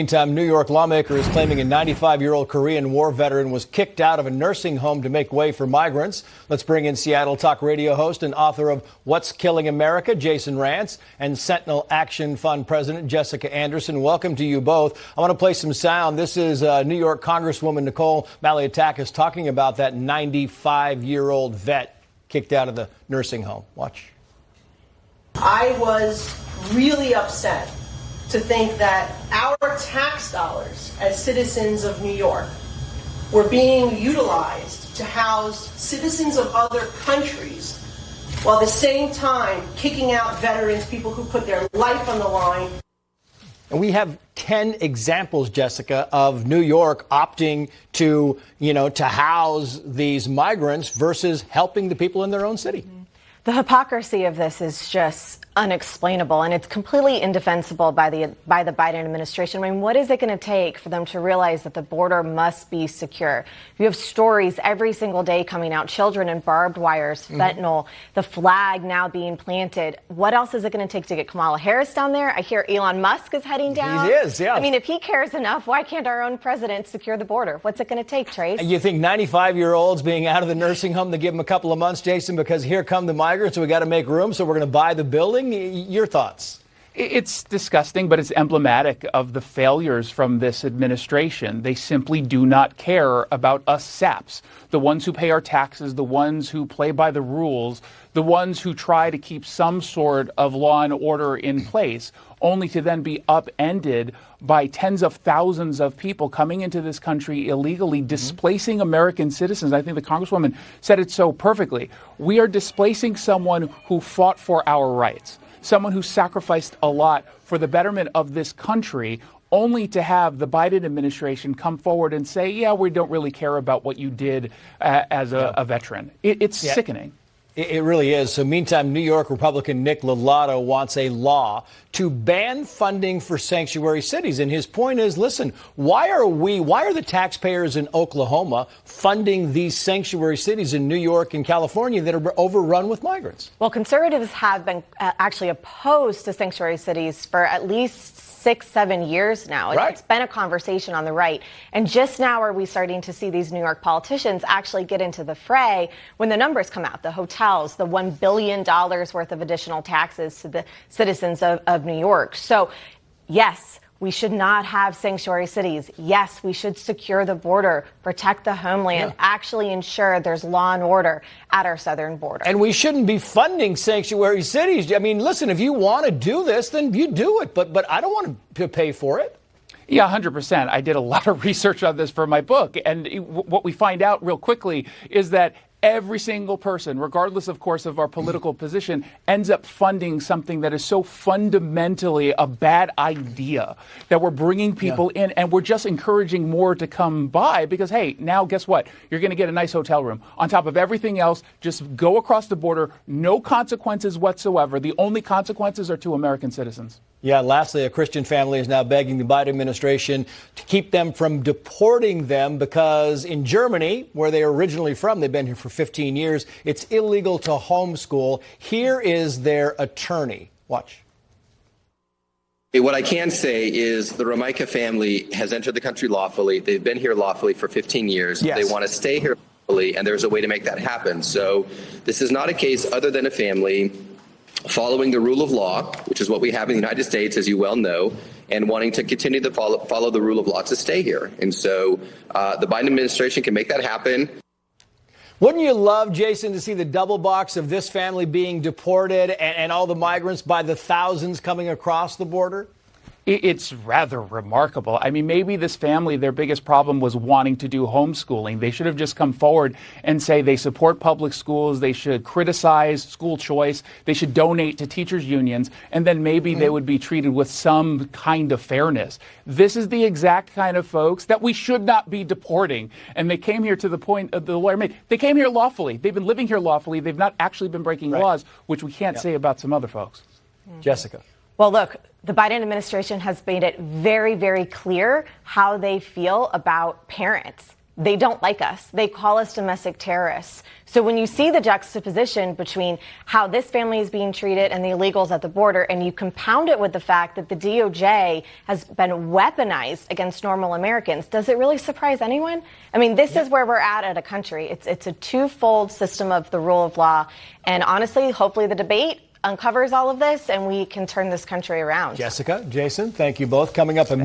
Meantime, New York lawmaker is claiming a 95-year-old Korean War veteran was kicked out of a nursing home to make way for migrants. Let's bring in Seattle Talk Radio host and author of What's Killing America, Jason Rantz, and Sentinel Action Fund president Jessica Anderson. Welcome to you both. I want to play some sound. This is New York Congresswoman Nicole Malliotakis talking about that 95-year-old vet kicked out of the nursing home. Watch. I was really upset to think that our tax dollars as citizens of New York were being utilized to house citizens of other countries while at the same time kicking out veterans, people who put their life on the line. And we have 10 examples, Jessica, of New York opting to house these migrants versus helping the people in their own city. The hypocrisy of this is just unexplainable, and it's completely indefensible by the Biden administration. I mean, what is it going to take for them to realize that the border must be secure? You have stories every single day coming out, children in barbed wires, fentanyl, the flag now being planted. What else is it going to take to get Kamala Harris down there? I hear Elon Musk is heading down. He is, yeah. I mean, if he cares enough, why can't our own president secure the border? What's it going to take, Trace? You think 95-year-olds being out of the nursing home, they give them a couple of months, Jason, because here come the migrants, so we got to make room, so we're going to buy the building? Your thoughts? It's disgusting, but it's emblematic of the failures from this administration. They simply do not care about us saps, the ones who pay our taxes, the ones who play by the rules, the ones who try to keep some sort of law and order in place, only to then be upended by tens of thousands of people coming into this country illegally, displacing American citizens. I think the Congresswoman said it so perfectly. We are displacing someone who fought for our rights, someone who sacrificed a lot for the betterment of this country, only to have the Biden administration come forward and say, yeah, we don't really care about what you did as a veteran. It's sickening. It really is. So meantime, New York Republican Nick Lotto wants a law to ban funding for sanctuary cities. And his point is, listen, why are the taxpayers in Oklahoma funding these sanctuary cities in New York and California that are overrun with migrants? Well, conservatives have been actually opposed to sanctuary cities for at least 6-7 years now. Right. It's been a conversation on the right. And just now are we starting to see these New York politicians actually get into the fray when the numbers come out, the hotels, the $1 billion worth of additional taxes to the citizens of New York. So, yes, we should not have sanctuary cities. Yes, we should secure the border, protect the homeland, actually ensure there's law and order at our southern border. And we shouldn't be funding sanctuary cities. I mean, listen, if you want to do this, then you do it. But I don't want to pay for it. Yeah, 100%. I did a lot of research on this for my book. And what we find out real quickly is that every single person, regardless, of course, of our political position, ends up funding something that is so fundamentally a bad idea that we're bringing people in and we're just encouraging more to come by because, hey, now guess what? You're going to get a nice hotel room. On top of everything else, just go across the border, no consequences whatsoever. The only consequences are to American citizens. Yeah, lastly, a Christian family is now begging the Biden administration to keep them from deporting them because in Germany, where they are originally from, they've been here for 15 years, it's illegal to homeschool. Here is their attorney. Watch. What I can say is the Romaika family has entered the country lawfully. They've been here lawfully for 15 years. Yes. They want to stay here lawfully, and there's a way to make that happen. So this is not a case other than a family following the rule of law, which is what we have in the United States, as you well know, and wanting to continue to follow the rule of law to stay here. And so the Biden administration can make that happen. Wouldn't you love, Jason, to see the double box of this family being deported and all the migrants by the thousands coming across the border? It's rather remarkable. I mean, maybe this family, their biggest problem was wanting to do homeschooling. They should have just come forward and say they support public schools. They should criticize school choice. They should donate to teachers' unions. And then maybe they would be treated with some kind of fairness. This is the exact kind of folks that we should not be deporting. And they came here to the point of the lawyer made. They came here lawfully. They've been living here lawfully. They've not actually been breaking laws, which we can't say about some other folks. Jessica. Well, look, the Biden administration has made it very, very clear how they feel about parents. they don't like us. They call us domestic terrorists. So when you see the juxtaposition between how this family is being treated and the illegals at the border, and you compound it with the fact that the DOJ has been weaponized against normal Americans, does it really surprise anyone? I mean, this is where we're at a country. It's a twofold system of the rule of law. And honestly, hopefully the debate uncovers all of this and we can turn this country around. Jessica, Jason, thank you both. Coming up a